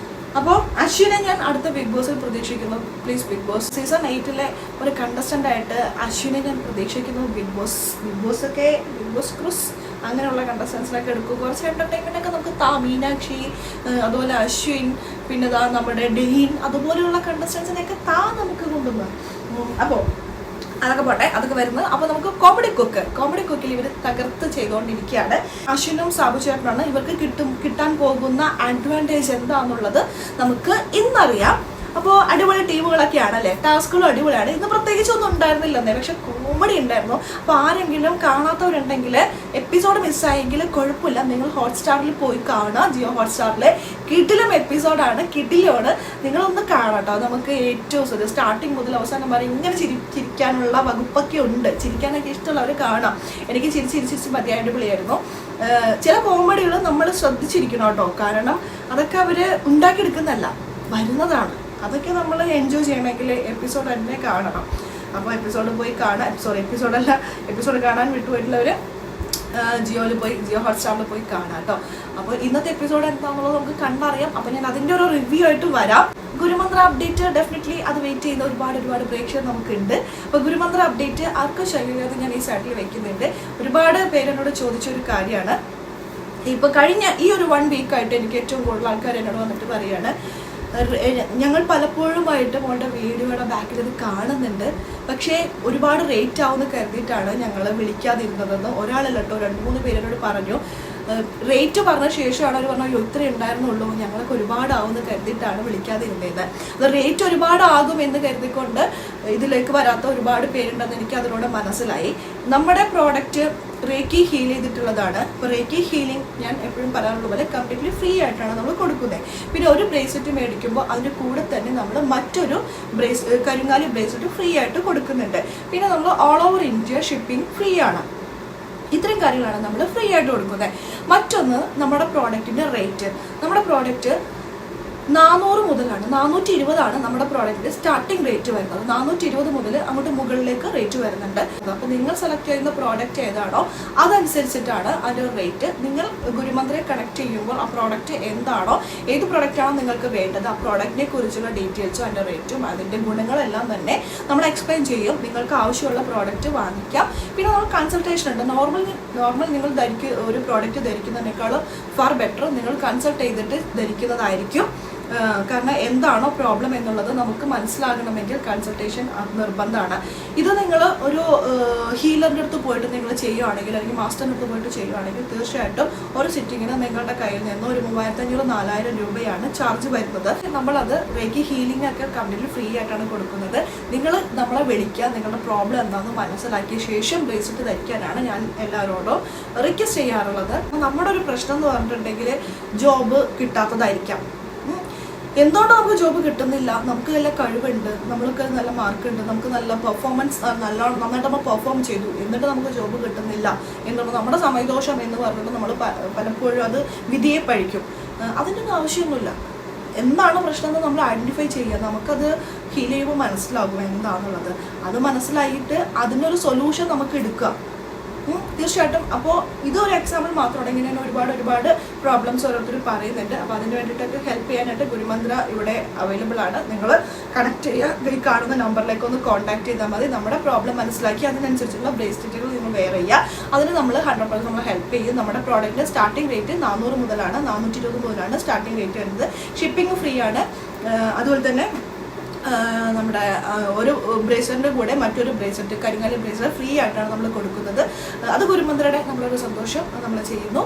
അപ്പോൾ അശ്വിനെ ഞാൻ അടുത്ത ബിഗ് ബോസിൽ പ്രതീക്ഷിക്കുന്നു. പ്ലീസ് ബിഗ് ബോസ് സീസൺ 8 ഒരു കണ്ടസ്റ്റന്റ് ആയിട്ട് അശ്വിനെ ഞാൻ പ്രതീക്ഷിക്കുന്നു. ബിഗ് ബോസ് ക്രൂസ് അങ്ങനെയുള്ള കണ്ടസ്റ്റൻസിനൊക്കെ എടുക്കും. കുറച്ച് എന്റർടൈൻമെന്റ് ഒക്കെ നമുക്ക് മീനാക്ഷി, അതുപോലെ അശ്വിൻ, പിന്നെ നമ്മുടെ ഡെയിൻ, അതുപോലെയുള്ള കണ്ടസ്റ്റൻസിനെയൊക്കെ നമുക്ക് കൊണ്ടുവന്നു. അപ്പോൾ അതൊക്കെ പോട്ടെ, അതൊക്കെ വരുന്നത്. അപ്പോൾ നമുക്ക് കോമഡി കുക്കിൽ ഇവർ തകർത്ത് ചെയ്തുകൊണ്ടിരിക്കുകയാണ്. അശ്വിനും സാബുചേട്ടനാണ്. ഇവർക്ക് കിട്ടാൻ പോകുന്ന അഡ്വാൻറ്റേജ് എന്താണെന്നുള്ളത് നമുക്ക് ഇന്നറിയാം. അപ്പോൾ അടിപൊളി ടീമുകളൊക്കെയാണ് അല്ലേ. ടാസ്കുകളും അടിപൊളിയാണ്. ഇന്ന് പ്രത്യേകിച്ച് ഒന്നും ഉണ്ടായിരുന്നില്ലെന്നേ, പക്ഷെ കോമഡി ഉണ്ടായിരുന്നു. അപ്പോൾ ആരെങ്കിലും കാണാത്തവരുണ്ടെങ്കിൽ എപ്പിസോഡ് മിസ്സായെങ്കിൽ കുഴപ്പമില്ല, നിങ്ങൾ ഹോട്ട്സ്റ്റാറിൽ പോയി കാണുക. ജിയോ ഹോട്ട്സ്റ്റാറിൽ കിടിലം എപ്പിസോഡാണ്, കിടിലാണ്. നിങ്ങളൊന്ന് കാണട്ടോ. നമുക്ക് ഏറ്റവും സ്റ്റാർട്ടിങ് മുതൽ അവസാനം വരെ ഇങ്ങനെ ചിരിക്കാനുള്ള വകുപ്പൊക്കെ ഉണ്ട്. ചിരിക്കാനൊക്കെ ഇഷ്ടമുള്ളവർ കാണാം. എനിക്ക് ചിരിച്ച് മതി. അടിപൊളിയായിരുന്നു. ചില കോമഡികൾ നമ്മൾ ശ്രദ്ധിച്ചിരിക്കണം കേട്ടോ. കാരണം അതൊക്കെ അവർ ഉണ്ടാക്കിയെടുക്കുന്നതല്ല, വരുന്നതാണ്. അതൊക്കെ നമ്മൾ എൻജോയ് ചെയ്യണമെങ്കിൽ എപ്പിസോഡ് തന്നെ കാണണം. അപ്പോൾ എപ്പിസോഡ് കാണാൻ വിട്ടുപോയിട്ടുള്ളവർ ജിയോ ഹോട്ട്സ്റ്റാറിൽ പോയി കാണാം കേട്ടോ. അപ്പോൾ ഇന്നത്തെ എപ്പിസോഡ് എന്താണെന്നുള്ളത് നമുക്ക് കണ്ടറിയാം. അപ്പോൾ ഞാൻ അതിൻ്റെ ഒരു റിവ്യൂ ആയിട്ട് വരാം. ഗുരുമന്ത്ര അപ്ഡേറ്റ് ഡെഫിനറ്റ്ലി അത് വെയിറ്റ് ചെയ്യുന്ന ഒരുപാട് പ്രേക്ഷകർ നമുക്കുണ്ട്. അപ്പോൾ ഗുരുമന്ത്ര അപ്ഡേറ്റ് ആർക്കും ശരീരം ഞാൻ ഈ സൈഡിൽ വെക്കുന്നുണ്ട്. ഒരുപാട് പേരെന്നോട് ചോദിച്ച ഒരു കാര്യമാണ്. ഇപ്പോൾ കഴിഞ്ഞ ഈ ഒരു 1 വീക്കായിട്ട് എനിക്ക് ഏറ്റവും കൂടുതൽ ആൾക്കാർ എന്നോട് വന്നിട്ട് പറയുകയാണ്, ഞങ്ങൾ പലപ്പോഴുമായിട്ട് മോളുടെ വീഡിയോയുടെ ബാക്കിൽ ഇത് കാണുന്നുണ്ട്, പക്ഷേ ഒരുപാട് റേറ്റ് ആവുമെന്ന് കരുതിയിട്ടാണ് ഞങ്ങൾ വിളിക്കാതിരുന്നതെന്ന്. ഒരാളല്ല കേട്ടോ, 2-3 പേരോട് പറഞ്ഞു. റേറ്റ് പറഞ്ഞ ശേഷമാണ് അവർ പറഞ്ഞു, ഇത്രേ ഉണ്ടായിരുന്നുള്ളൂ, ഞങ്ങൾക്ക് ഒരുപാടാവുമെന്ന് കരുതിയിട്ടാണ് വിളിക്കാതിരുന്നത്. അത് റേറ്റ് ഒരുപാടാകും എന്ന് കരുതിക്കൊണ്ട് ഇതിലേക്ക് വരാത്ത ഒരുപാട് പേരുണ്ടെന്ന് എനിക്ക് അതിലൂടെ മനസ്സിലായി. നമ്മുടെ പ്രോഡക്റ്റ് റേക്കി ഹീൽ ചെയ്തിട്ടുള്ളതാണ്. ഇപ്പോൾ റേക്കി ഹീലിംഗ് ഞാൻ എപ്പോഴും പറയാറുള്ള പോലെ കംപ്ലീറ്റ്ലി ഫ്രീ ആയിട്ടാണ് നമ്മൾ കൊടുക്കുന്നത്. പിന്നെ ഒരു ബ്രേസ്ലെറ്റ് മേടിക്കുമ്പോൾ അതിൻ്റെ കൂടെ തന്നെ നമ്മൾ മറ്റൊരു കരിങ്കാലി ബ്രേസ്ലെറ്റ് ഫ്രീ ആയിട്ട് കൊടുക്കുന്നുണ്ട്. പിന്നെ നമ്മൾ all over India shipping free ആണ്. ഇത്രയും കാര്യങ്ങളാണ് നമ്മൾ ഫ്രീ ആയിട്ട് കൊടുക്കുന്നത്. മറ്റൊന്ന്, നമ്മുടെ പ്രോഡക്റ്റിൻ്റെ റേറ്റ്. നമ്മുടെ പ്രോഡക്റ്റ് 400 മുതലാണ്, 420 നമ്മുടെ പ്രോഡക്റ്റിൻ്റെ സ്റ്റാർട്ടിംഗ് റേറ്റ് വരുന്നത്. 420 മുതൽ അങ്ങോട്ട് മുകളിലേക്ക് റേറ്റ് വരുന്നുണ്ട്. അപ്പോൾ നിങ്ങൾ സെലക്ട് ചെയ്യുന്ന പ്രോഡക്റ്റ് ഏതാണോ അതനുസരിച്ചിട്ടാണ് അതിൻ്റെ റേറ്റ്. നിങ്ങൾ ഗുരുമന്ത്രയെ കണക്ട് ചെയ്യുമ്പോൾ ആ പ്രോഡക്റ്റ് എന്താണോ, ഏത് പ്രോഡക്റ്റാണോ നിങ്ങൾക്ക് വേണ്ടത്, ആ പ്രോഡക്റ്റിനെ കുറിച്ചുള്ള ഡീറ്റെയിൽസും അതിൻ്റെ റേറ്റും അതിൻ്റെ ഗുണങ്ങളെല്ലാം തന്നെ നമ്മൾ എക്സ്പ്ലെയിൻ ചെയ്യും. നിങ്ങൾക്ക് ആവശ്യമുള്ള പ്രോഡക്റ്റ് വാങ്ങിക്കാം. പിന്നെ നമ്മൾ കൺസൾട്ടേഷൻ ഉണ്ട്. നോർമൽ നിങ്ങൾ ഒരു പ്രോഡക്റ്റ് ധരിക്കുന്നതിനേക്കാളും ഫാർ ബെറ്റർ നിങ്ങൾ കൺസൾട്ട് ചെയ്തിട്ട് ധരിക്കുന്നതായിരിക്കും. കാരണം എന്താണോ പ്രോബ്ലം എന്നുള്ളത് നമുക്ക് മനസ്സിലാകണമെങ്കിൽ കൺസൾട്ടേഷൻ നിർബന്ധമാണ്. ഇത് നിങ്ങൾ ഒരു ഹീലറിൻ്റെ അടുത്ത് പോയിട്ട് നിങ്ങൾ ചെയ്യുകയാണെങ്കിൽ, അല്ലെങ്കിൽ മാസ്റ്ററിൻ്റെ അടുത്ത് പോയിട്ട് ചെയ്യുകയാണെങ്കിൽ തീർച്ചയായിട്ടും ഒരു സിറ്റിങ്ങിന് നിങ്ങളുടെ കയ്യിൽ നിന്ന് ഒരു 3500-4000 രൂപയാണ് ചാർജ് വരുന്നത്. നമ്മളത് റേക്കി ഹീലിംഗ് ഒക്കെ കംപ്ലീറ്റ്ലി ഫ്രീ ആയിട്ടാണ് കൊടുക്കുന്നത്. നിങ്ങൾ നമ്മളെ വിളിക്കുക, നിങ്ങളുടെ പ്രോബ്ലം എന്താണെന്ന് മനസ്സിലാക്കിയ ശേഷം ബ്രേസ്ലെറ്റ് ധരിക്കാനാണ് ഞാൻ എല്ലാവരോടും റിക്വസ്റ്റ് ചെയ്യാറുള്ളത്. നമ്മുടെ ഒരു പ്രശ്നം എന്ന് പറഞ്ഞിട്ടുണ്ടെങ്കിൽ ജോബ് കിട്ടാത്തതായിരിക്കാം. എന്തുകൊണ്ട് നമുക്ക് ജോബ് കിട്ടുന്നില്ല? നമുക്ക് നല്ല കഴിവുണ്ട്, നമ്മൾക്ക് നല്ല മാർക്കുണ്ട്, നമുക്ക് നല്ല പെർഫോമൻസ് നന്നായിട്ട് നമ്മൾ പെർഫോം ചെയ്തു, എന്നിട്ട് നമുക്ക് ജോബ് കിട്ടുന്നില്ല എന്നുള്ളത് നമ്മുടെ സമയദോഷം എന്ന് പറഞ്ഞിട്ട് നമ്മൾ പലപ്പോഴും അത് വിധിയെ പഴിക്കും. അതിൻ്റെ ഒന്നും ആവശ്യമൊന്നുമില്ല. എന്താണ് പ്രശ്നം എന്ന് നമ്മൾ ഐഡൻറ്റിഫൈ ചെയ്യുക. നമുക്കത് ഹീൽ ചെയ്യുമ്പോൾ മനസ്സിലാകും എന്താണെന്നുള്ളത്. അത് മനസ്സിലായിട്ട് അതിനൊരു സൊല്യൂഷൻ നമുക്ക് എടുക്കുക തീർച്ചയായിട്ടും. അപ്പോൾ ഇതൊരു എക്സാമ്പിൾ മാത്രമാണ്. ഇങ്ങനെ ഒരുപാട് പ്രോബ്ലംസ് ഓരോരുത്തർ പറയുന്നുണ്ട്. അപ്പോൾ അതിന് വേണ്ടിയിട്ടൊക്കെ ഹെൽപ്പ് ചെയ്യാനായിട്ട് ഗുരുമന്ത്ര ഇവിടെ അവൈലബിൾ ആണ്. നിങ്ങൾ കണക്ട് ചെയ്യുക, ഈ കാണുന്ന നമ്പറിലേക്ക് ഒന്ന് കോൺടാക്ട് ചെയ്താൽ മതി. നമ്മുടെ പ്രോബ്ലം മനസ്സിലാക്കി അതിനനുസരിച്ചുള്ള ബ്രേസ്ലെറ്റുകൾ നിങ്ങൾ വെയർ ചെയ്യുക. അതിന് നമ്മൾ 100% നമ്മൾ ഹെൽപ്പ് ചെയ്യും. നമ്മുടെ പ്രോഡക്റ്റിൻ്റെ സ്റ്റാർട്ടിംഗ് റേറ്റ് 400 മുതലാണ്, 420 മുതലാണ് സ്റ്റാർട്ടിംഗ് റേറ്റ് വരുന്നത്. ഷിപ്പിംഗ് ഫ്രീ ആണ്. അതുപോലെ തന്നെ നമ്മുടെ ഒരു ബ്രേസ്ലെറ്റിൻ്റെ കൂടെ മറ്റൊരു ബ്രേസ്ലെറ്റ്, കരിങ്കാലി ബ്രേസ്ലെറ്റ് ഫ്രീ ആയിട്ടാണ് നമ്മൾ കൊടുക്കുന്നത്. അത് ഗുരുമന്ത്രയുടെ നമ്മളൊരു സന്തോഷം നമ്മൾ ചെയ്യുന്നു.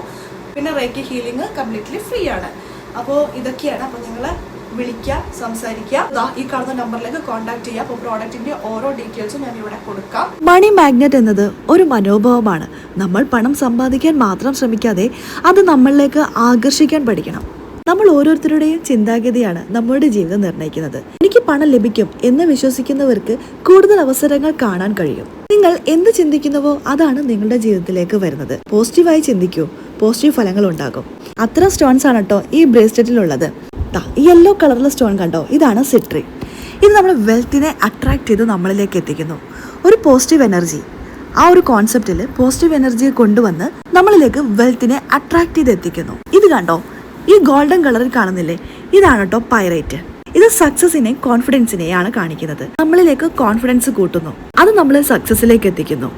പിന്നെ റേക്കി ഹീലിംഗ് കംപ്ലീറ്റ്ലി ഫ്രീ ആണ്. അപ്പോൾ ഇതൊക്കെയാണ്. അപ്പോൾ നിങ്ങൾ വിളിക്കുക, സംസാരിക്കുക, ഈ കാണുന്ന നമ്പറിലേക്ക് കോൺടാക്ട് ചെയ്യുക. അപ്പോൾ പ്രോഡക്റ്റിൻ്റെ ഓരോ ഡീറ്റെയിൽസും ഞാൻ ഇവിടെ കൊടുക്കാം. മണി മാഗ്നറ്റ് എന്നത് ഒരു മനോഭാവമാണ്. നമ്മൾ പണം സമ്പാദിക്കാൻ മാത്രം ശ്രമിക്കാതെ അത് നമ്മളിലേക്ക് ആകർഷിക്കാൻ പഠിക്കണം. നമ്മൾ ഓരോരുത്തരുടെയും ചിന്താഗതിയാണ് നമ്മുടെ ജീവിതം നിർണ്ണയിക്കുന്നത്. എനിക്ക് പണം ലഭിക്കും എന്ന് വിശ്വസിക്കുന്നവർക്ക് കൂടുതൽ അവസരങ്ങൾ കാണാൻ കഴിയും. നിങ്ങൾ എന്ത് ചിന്തിക്കുന്നുവോ അതാണ് നിങ്ങളുടെ ജീവിതത്തിലേക്ക് വരുന്നത്. പോസിറ്റീവായി ചിന്തിക്കൂ, പോസിറ്റീവ് ഫലങ്ങൾ ഉണ്ടാകും. അത്ര സ്റ്റോൺസ് ആണ് കേട്ടോ ഈ ബ്രേസ്ലെറ്റിലുള്ളത്. ഈ യെല്ലോ കളറിലെ സ്റ്റോൺ കണ്ടോ, ഇതാണ് സിട്രി. ഇത് നമ്മൾ വെൽത്തിനെ അട്രാക്ട് ചെയ്ത് നമ്മളിലേക്ക് എത്തിക്കുന്നു. ഒരു പോസിറ്റീവ് എനർജി, ആ ഒരു കോൺസെപ്റ്റിൽ പോസിറ്റീവ് എനർജിയെ കൊണ്ടുവന്ന് നമ്മളിലേക്ക് വെൽത്തിനെ അട്രാക്ട് ചെയ്ത് എത്തിക്കുന്നു. ഇത് കണ്ടോ, ഈ ഗോൾഡൻ കളറിൽ കാണുന്നില്ലേ, ഇതാണ് കേട്ടോ പൈറേറ്റ്. ഇത് സക്സസിനെ കോൺഫിഡൻസിനെയാണ് കാണിക്കുന്നത്. നമ്മളിലേക്ക് കോൺഫിഡൻസ് കൂട്ടുന്നു, അത് നമ്മളെ സക്സസിലേക്ക് എത്തിക്കുന്നു.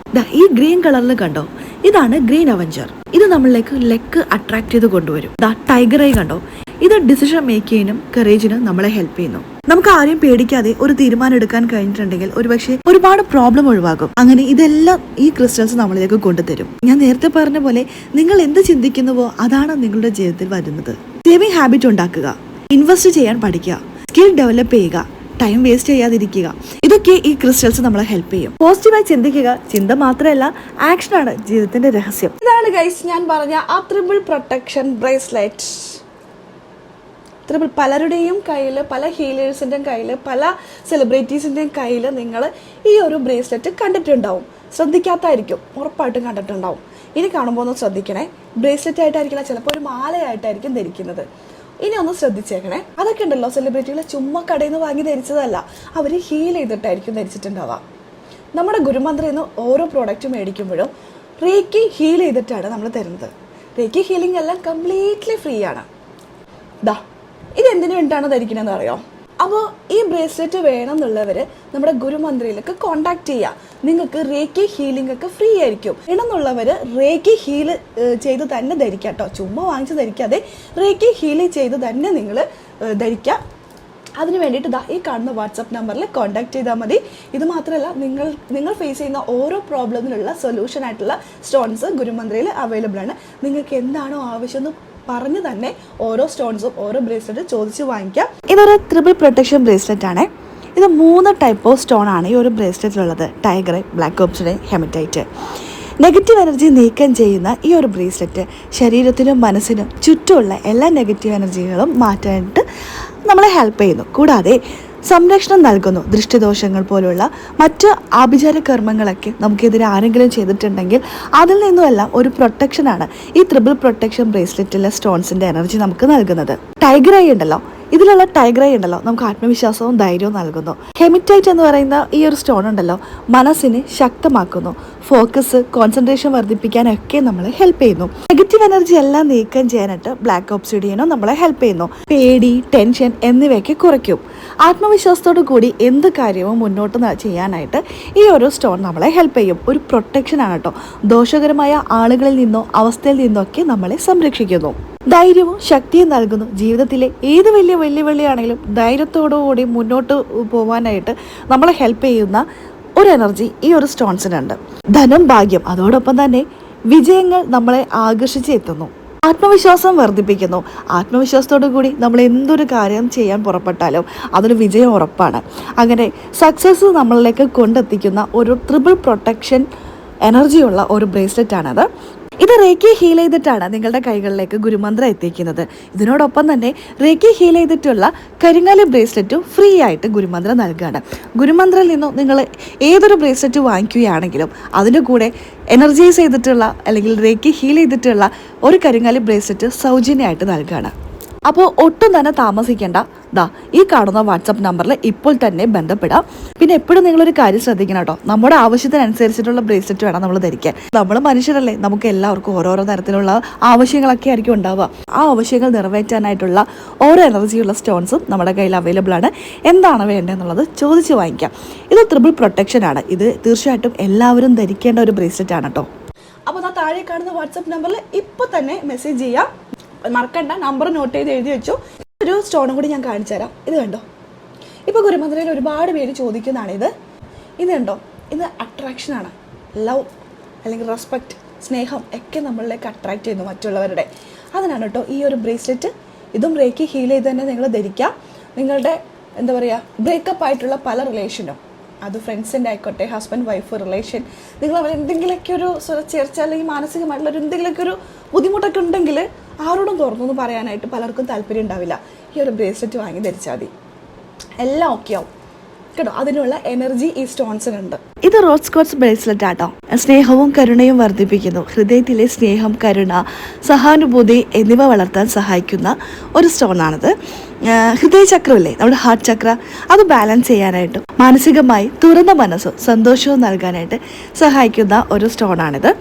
ഈ ഗ്രീൻ കളറിൽ കണ്ടോ, ഇതാണ് ഗ്രീൻ അവഞ്ചർ. ഇത് നമ്മളിലേക്ക് ലെക്ക് അട്രാക്ട് ചെയ്ത് കൊണ്ടുവരും. ടൈഗർ ഐ കണ്ടോ, ഇത് ഡിസിഷൻ മേക്കിങ്ങിനും കറേജിനും നമ്മളെ ഹെൽപ്പ് ചെയ്യുന്നു. നമുക്ക് ആരെയും പേടിക്കാതെ ഒരു തീരുമാനം എടുക്കാൻ കഴിഞ്ഞിട്ടുണ്ടെങ്കിൽ ഒരുപക്ഷെ ഒരുപാട് പ്രോബ്ലം ഒഴിവാകും. അങ്ങനെ ഇതെല്ലാം ഈ ക്രിസ്റ്റൽസ് നമ്മളിലേക്ക് കൊണ്ടുതരും. ഞാൻ നേരത്തെ പറഞ്ഞ പോലെ നിങ്ങൾ എന്ത് ചിന്തിക്കുന്നുവോ അതാണ് നിങ്ങളുടെ ജീവിതത്തിൽ വരുന്നത്. സേവിംഗ് ഹാബിറ്റ് ഉണ്ടാക്കുക, ഇൻവെസ്റ്റ് ചെയ്യാൻ പഠിക്കുക, സ്കിൽ ഡെവലപ്പ് ചെയ്യുക, ടൈം വേസ്റ്റ് ചെയ്യാതിരിക്കുക. ഇതൊക്കെ ഈ ക്രിസ്റ്റൽസ് നമ്മളെ ഹെൽപ്പ് ചെയ്യും. പോസിറ്റീവായി ചിന്തിക്കുക. ചിന്ത മാത്രമല്ല, ആക്ഷനാണ് ജീവിതത്തിന്റെ രഹസ്യം. ഇതാണ് ഗൈസ് ഞാൻ പറഞ്ഞ ആ ട്രിപ്പിൾ പ്രൊട്ടക്ഷൻ ബ്രേസ്ലെറ്റ്. പലരുടെയും കയ്യിൽ, പല ഹീലേഴ്സിൻ്റെയും കയ്യിൽ, പല സെലിബ്രിറ്റീസിൻ്റെയും കയ്യിൽ നിങ്ങൾ ഈ ഒരു ബ്രേസ്ലെറ്റ് കണ്ടിട്ടുണ്ടാവും. ശ്രദ്ധിക്കാത്തായിരിക്കും, ഉറപ്പായിട്ടും കണ്ടിട്ടുണ്ടാവും. ഇനി കാണുമ്പോൾ ഒന്ന് ശ്രദ്ധിക്കണേ. ബ്രേസ്ലെറ്റ് ആയിട്ടായിരിക്കില്ല, ചിലപ്പോൾ ഒരു മാലയായിട്ടായിരിക്കും ധരിക്കുന്നത്. ഇനി ഒന്ന് ശ്രദ്ധിച്ചേക്കണേ. അതൊക്കെ ഉണ്ടല്ലോ സെലിബ്രിറ്റികൾ ചുമ്മാ കടയിൽ നിന്ന് വാങ്ങി ധരിച്ചതല്ല, അവർ ഹീൽ ചെയ്തിട്ടായിരിക്കും ധരിച്ചിട്ടുണ്ടാവുക. നമ്മുടെ ഗുരുമന്ത്രയിൽ നിന്ന് ഓരോ പ്രോഡക്റ്റ് മേടിക്കുമ്പോഴും റേക്കി ഹീൽ ചെയ്തിട്ടാണ് നമ്മൾ തരുന്നത്. റേക്കി ഹീലിംഗ് എല്ലാം കംപ്ലീറ്റ്ലി ഫ്രീ ആണ്. ഇതെന്തിനു വേണ്ടിയിട്ടാണ് ധരിക്കണമെന്ന് അറിയോ? അപ്പോൾ ഈ ബ്രേസ്ലെറ്റ് വേണമെന്നുള്ളവർ നമ്മുടെ ഗുരുമന്ത്രയിലേക്ക് കോണ്ടാക്ട് ചെയ്യുക. നിങ്ങൾക്ക് റേക്കി ഹീലിംഗ് ഒക്കെ ഫ്രീ ആയിരിക്കും. വേണമെന്നുള്ളവർ റേക്കി ഹീൽ ചെയ്ത് തന്നെ ധരിക്കുക കേട്ടോ. ചുമ്മാ വാങ്ങിച്ച് ധരിക്കാതെ റേക്കി ഹീൽ ചെയ്ത് തന്നെ നിങ്ങൾ ധരിക്കുക. അതിന് വേണ്ടിയിട്ട് ഈ കാണുന്ന വാട്സപ്പ് നമ്പറിൽ കോൺടാക്ട് ചെയ്താൽ മതി. ഇത് മാത്രമല്ല, നിങ്ങൾ ഫേസ് ചെയ്യുന്ന ഓരോ പ്രോബ്ലമിനുള്ള സൊല്യൂഷൻ ആയിട്ടുള്ള സ്റ്റോൺസ് ഗുരുമന്ത്രയിൽ അവൈലബിൾ ആണ്. നിങ്ങൾക്ക് എന്താണോ ആവശ്യം എന്ന് പറഞ്ഞ് തന്നെ ഓരോ സ്റ്റോൺസും ഓരോ ബ്രേസ്ലെറ്റ് ചോദിച്ച് വാങ്ങിക്കാം. ഇതൊരു ട്രിപ്പിൾ പ്രൊട്ടക്ഷൻ ബ്രേസ്ലെറ്റ് ആണ്. ഇത് 3 ടൈപ്പ് ഓഫ് സ്റ്റോൺ ആണ് ഈ ഒരു ബ്രേസ്ലെറ്റിലുള്ളത്. Tiger, black obsidian, hematite. Negative energy നീക്കം ചെയ്യുന്ന ഈ ഒരു ബ്രേസ്ലെറ്റ് ശരീരത്തിനും മനസ്സിനും ചുറ്റുമുള്ള എല്ലാ നെഗറ്റീവ് എനർജികളും മാറ്റാനായിട്ട് നമ്മളെ ഹെൽപ്പ് ചെയ്യുന്നു. കൂടാതെ സംരക്ഷണം നൽകുന്നു. ദൃഷ്ടിദോഷങ്ങൾ പോലുള്ള മറ്റ് ആഭിചാര കർമ്മങ്ങളൊക്കെ നമുക്കെതിരെ ആരെങ്കിലും ചെയ്തിട്ടുണ്ടെങ്കിൽ അതിൽ നിന്നുമെല്ലാം ഒരു പ്രൊട്ടക്ഷനാണ് ഈ ട്രിപ്പിൾ പ്രൊട്ടക്ഷൻ ബ്രേസ്ലെറ്റിലെ സ്റ്റോൺസിൻ്റെ എനർജി നമുക്ക് നൽകുന്നത്. ടൈഗർ ഐ ഉണ്ടല്ലോ, ഇതിലുള്ള ടൈഗർ ഐ ഉണ്ടല്ലോ നമുക്ക് ആത്മവിശ്വാസവും ധൈര്യവും നൽകുന്നു. ഹെമിറ്റൈറ്റ് എന്ന് പറയുന്ന ഈ ഒരു സ്റ്റോൺ ഉണ്ടല്ലോ മനസ്സിനെ ശക്തമാക്കുന്നു. ഫോക്കസ്, കോൺസെൻട്രേഷൻ വർദ്ധിപ്പിക്കാനൊക്കെ നമ്മളെ ഹെൽപ്പ് ചെയ്യുന്നു. നെഗറ്റീവ് എനർജി എല്ലാം നീക്കം ചെയ്യാനായിട്ട് ബ്ലാക്ക് ഒബ്സിഡിയനും നമ്മളെ ഹെൽപ്പ് ചെയ്യുന്നു. പേടി, ടെൻഷൻ എന്നിവയൊക്കെ കുറയ്ക്കും. ആത്മവിശ്വാസത്തോടു കൂടി എന്ത് കാര്യവും മുന്നോട്ട് ചെയ്യാനായിട്ട് ഈ ഒരു സ്റ്റോൺ നമ്മളെ ഹെൽപ്പ് ചെയ്യും. ഒരു പ്രൊട്ടക്ഷനാണ് കേട്ടോ. ദോഷകരമായ ആളുകളിൽ നിന്നോ അവസ്ഥയിൽ നിന്നോ ഒക്കെ നമ്മളെ സംരക്ഷിക്കുന്നു. ധൈര്യവും ശക്തിയും നൽകുന്നു. ജീവിതത്തിലെ ഏത് വലിയ വെല്ലുവിളിയാണെങ്കിലും ധൈര്യത്തോടുകൂടി മുന്നോട്ട് പോകാനായിട്ട് നമ്മളെ ഹെൽപ്പ് ചെയ്യുന്ന ഒരു എനർജി ഈ ഒരു സ്റ്റോൺസിനുണ്ട്. ധനം, ഭാഗ്യം, അതോടൊപ്പം തന്നെ വിജയങ്ങൾ നമ്മളെ ആകർഷിച്ച് എത്തുന്നു. ആത്മവിശ്വാസം വർദ്ധിപ്പിക്കുന്നു. ആത്മവിശ്വാസത്തോടു കൂടി നമ്മൾ എന്തൊരു കാര്യം ചെയ്യാൻ പുറപ്പെട്ടാലും അതിന് വിജയം ഉറപ്പാണ്. അങ്ങനെ സക്സസ് നമ്മളിലേക്ക് കൊണ്ടെത്തിക്കുന്ന ഒരു ട്രിപ്പിൾ പ്രൊട്ടക്ഷൻ എനർജിയുള്ള ഒരു ബ്രേസ്ലെറ്റാണത്. ഇത് റേക്കി ഹീൽ ചെയ്തിട്ടാണ് നിങ്ങളുടെ കൈകളിലേക്ക് ഗുരുമന്ത്രം എത്തിക്കുന്നത്. ഇതിനോടൊപ്പം തന്നെ റേക്കി ഹീൽ ചെയ്തിട്ടുള്ള കരിങ്ങാലി ബ്രേസ്ലെറ്റും ഫ്രീ ആയിട്ട് ഗുരുമന്ത്രം നൽകുകയാണ്. ഗുരുമന്ത്രയിൽ നിന്നും നിങ്ങൾ ഏതൊരു ബ്രേസ്ലെറ്റ് വാങ്ങിക്കുകയാണെങ്കിലും അതിൻ്റെ കൂടെ എനർജൈസ് ചെയ്തിട്ടുള്ള അല്ലെങ്കിൽ റേക്കി ഹീൽ ചെയ്തിട്ടുള്ള ഒരു കരിങ്ങാലി ബ്രേസ്ലെറ്റ് സൗജന്യമായിട്ട് നൽകുകയാണ്. അപ്പോൾ ഒട്ടും തന്നെ താമസിക്കേണ്ട, ഈ കാണുന്ന വാട്സപ്പ് നമ്പറിൽ ഇപ്പോൾ തന്നെ ബന്ധപ്പെടാം. പിന്നെ എപ്പോഴും നിങ്ങളൊരു കാര്യം ശ്രദ്ധിക്കണം കേട്ടോ, നമ്മുടെ ആവശ്യത്തിനനുസരിച്ചിട്ടുള്ള ബ്രേസ്ലെറ്റ് വേണം നമ്മൾ ധരിക്കാൻ. നമ്മൾ മനുഷ്യരല്ലേ, നമുക്ക് എല്ലാവർക്കും ഓരോരോ തരത്തിലുള്ള ആവശ്യങ്ങളൊക്കെ ആയിരിക്കും ഉണ്ടാവുക. ആ ആവശ്യങ്ങൾ നിറവേറ്റാനായിട്ടുള്ള ഓരോ എനർജിയുള്ള സ്റ്റോൺസും നമ്മുടെ കയ്യിൽ അവൈലബിൾ ആണ്. എന്താണ് വേണ്ടതെന്നുള്ളത് ചോദിച്ച് വാങ്ങിക്കാം. ഇത് ട്രിപ്പിൾ പ്രൊട്ടക്ഷൻ ആണ്. ഇത് തീർച്ചയായിട്ടും എല്ലാവരും ധരിക്കേണ്ട ഒരു ബ്രേസ്ലെറ്റ് ആണ് കേട്ടോ. അപ്പോൾ താഴെ കാണുന്ന വാട്സപ്പ് നമ്പറിൽ ഇപ്പോൾ തന്നെ മെസ്സേജ് ചെയ്യാം. മറക്കണ്ട, നമ്പർ നോട്ട് ചെയ്ത് എഴുതി വെച്ചു. ഒരു സ്റ്റോണും കൂടി ഞാൻ കാണിച്ചു തരാം. ഇത് കണ്ടോ, ഇപ്പോൾ ഗുരുമന്ത്രയിൽ ഒരുപാട് പേര് ചോദിക്കുന്നതാണിത്. ഇത് കണ്ടോ, ഇത് അട്രാക്ഷനാണ്. ലവ് അല്ലെങ്കിൽ റെസ്പെക്റ്റ്, സ്നേഹം ഒക്കെ നമ്മളിലേക്ക് അട്രാക്റ്റ് ചെയ്യുന്നു മറ്റുള്ളവരുടെ. അതിനാണ് കേട്ടോ ഈ ഒരു ബ്രേസ്ലെറ്റ്. ഇതും റേക്കി ഹീൽ ചെയ്ത് തന്നെ നിങ്ങൾ ധരിക്കാം. നിങ്ങളുടെ എന്താ പറയുക, ബ്രേക്കപ്പ് ആയിട്ടുള്ള പല റിലേഷനും, അത് ഫ്രണ്ട്സിൻ്റെ ആയിക്കോട്ടെ, ഹസ്ബൻഡ് വൈഫ് റിലേഷൻ, നിങ്ങൾ അവർ എന്തെങ്കിലുമൊക്കെ ഒരു ചേർച്ച അല്ലെങ്കിൽ മാനസികമായിട്ടുള്ള എന്തെങ്കിലുമൊക്കെ ഒരു ബുദ്ധിമുട്ടൊക്കെ ഉണ്ടെങ്കിൽ ആരോടും തുറന്നൊന്നും പറയാനായിട്ട് പലർക്കും താല്പര്യം ഉണ്ടാവില്ല. ഈ ഒരു ബ്രേസ്ലെറ്റ് വാങ്ങി ധരിച്ചാൽ മതി, എല്ലാം ഓക്കെ ആവും കേട്ടോ. അതിനുള്ള എനർജി ഈ സ്റ്റോൺസിനുണ്ട്. ഇത് റോഡ് സ്കോട്ട്സ് ബ്രേസ്ലെറ്റ് ആട്ടോ. സ്നേഹവും കരുണയും വർദ്ധിപ്പിക്കുന്നു. ഹൃദയത്തിലെ സ്നേഹം, കരുണ, സഹാനുഭൂതി എന്നിവ വളർത്താൻ സഹായിക്കുന്ന ഒരു സ്റ്റോണാണിത്. ഹൃദയചക്രമില്ലേ, നമ്മുടെ ഹാർട്ട് ചക്ര, അത് ബാലൻസ് ചെയ്യാനായിട്ടും മാനസികമായി തുറന്ന മനസ്സും സന്തോഷവും നൽകാനായിട്ട് സഹായിക്കുന്ന ഒരു സ്റ്റോണാണിത്.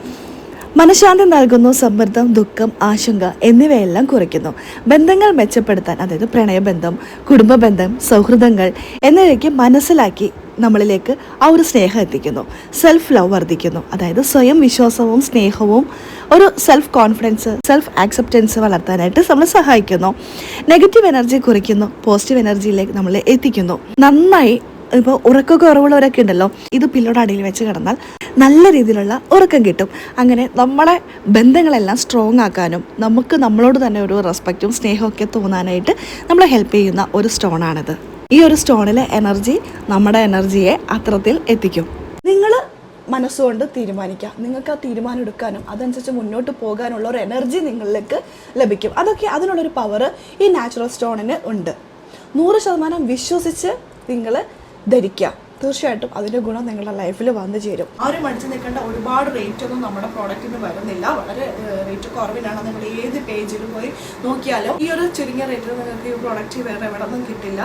മനഃശാന്തി നൽകുന്നു. സമ്മർദ്ദം, ദുഃഖം, ആശങ്ക എന്നിവയെല്ലാം കുറയ്ക്കുന്നു. ബന്ധങ്ങൾ മെച്ചപ്പെടുത്താൻ, അതായത് പ്രണയബന്ധം, കുടുംബ ബന്ധം, സൗഹൃദങ്ങൾ എന്നിവയ്ക്ക് മനസ്സിലാക്കി നമ്മളിലേക്ക് ആ ഒരു സ്നേഹം എത്തിക്കുന്നു. സെൽഫ് ലവ് വർദ്ധിക്കുന്നു. അതായത് സ്വയം വിശ്വാസവും സ്നേഹവും ഒരു സെൽഫ് കോൺഫിഡൻസ്, സെൽഫ് ആക്സെപ്റ്റൻസ് വളർത്താനായിട്ട് നമ്മളെ സഹായിക്കുന്നു. നെഗറ്റീവ് എനർജി കുറയ്ക്കുന്നു. പോസിറ്റീവ് എനർജിയിലേക്ക് നമ്മളെ എത്തിക്കുന്നു. നന്നായി ഇപ്പോൾ ഉറക്കമൊക്കെ കുറവുള്ളവരൊക്കെ ഉണ്ടല്ലോ, ഇത് പില്ലോയുടെ അടിയിൽ വെച്ച് കിടന്നാൽ നല്ല രീതിയിലുള്ള ഉറക്കം കിട്ടും. അങ്ങനെ നമ്മളെ ബന്ധങ്ങളെല്ലാം സ്ട്രോങ് ആക്കാനും നമുക്ക് നമ്മളോട് തന്നെ ഒരു റെസ്പെക്റ്റും സ്നേഹമൊക്കെ തോന്നാനായിട്ട് നമ്മളെ ഹെൽപ്പ് ചെയ്യുന്ന ഒരു സ്റ്റോണാണിത്. ഈ ഒരു സ്റ്റോണിലെ എനർജി നമ്മുടെ എനർജിയെ അത്രത്തിൽ എത്തിക്കും. നിങ്ങൾ മനസ്സുകൊണ്ട് തീരുമാനിക്കുക. നിങ്ങൾക്ക് ആ തീരുമാനം എടുക്കാനും അതനുസരിച്ച് മുന്നോട്ട് പോകാനുള്ള ഒരു എനർജി നിങ്ങളിലേക്ക് ലഭിക്കും. അതൊക്കെ അതിനുള്ളൊരു പവർ ഈ നാച്ചുറൽ സ്റ്റോണിന് ഉണ്ട്. 100% വിശ്വസിച്ച് നിങ്ങൾ ധരിക്കുക. തീർച്ചയായിട്ടും അതിൻ്റെ ഗുണം നിങ്ങളുടെ ലൈഫിൽ വന്നു ചേരും. ആരും മടിച്ചു നിൽക്കേണ്ട ഒരുപാട് റേറ്റ് ഒന്നും നമ്മുടെ പ്രോഡക്റ്റിന് വരുന്നില്ല. വളരെ റേറ്റ് കുറവിലാണ്. നിങ്ങൾ ഏത് പേജിലും പോയി നോക്കിയാലും ഈ ഒരു ചുരുങ്ങിയ റേറ്റിൽ നിങ്ങൾക്ക് ഈ പ്രോഡക്റ്റ് വേറെ എവിടെ നിന്നും കിട്ടില്ല.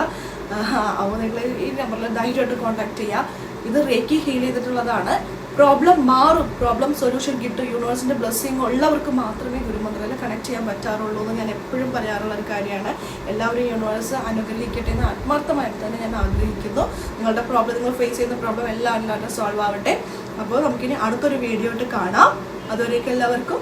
അപ്പോൾ നിങ്ങൾ ഈ നമ്പറിൽ ധൈര്യമായിട്ട് കോൺടാക്ട് ചെയ്യുക. ഇത് റേക്കി ഹീൽ ചെയ്തിട്ടുള്ളതാണ്. പ്രോബ്ലം മാറും, പ്രോബ്ലം സൊല്യൂഷൻ കിട്ടും. യൂണിവേഴ്സിൻ്റെ ബ്ലെസ്സിങ് ഉള്ളവർക്ക് മാത്രമേ ഗുരുമന്ത്രയിൽ കണക്ട് ചെയ്യാൻ പറ്റാറുള്ളൂ എന്ന് ഞാൻ എപ്പോഴും പറയാറുള്ള ഒരു കാര്യമാണ്. എല്ലാവരും യൂണിവേഴ്സ് അനുഗ്രഹിക്കട്ടെ എന്ന് ആത്മാർത്ഥമായിട്ട് തന്നെ ഞാൻ ആഗ്രഹിക്കുന്നു. നിങ്ങളുടെ പ്രോബ്ലം, നിങ്ങൾ ഫേസ് ചെയ്യുന്ന പ്രോബ്ലം എല്ലാവരും സോൾവ് ആവട്ടെ. അപ്പോൾ നമുക്കിനി അടുത്തൊരു വീഡിയോ ആയിട്ട് കാണാം. അതുവരേക്കും എല്ലാവർക്കും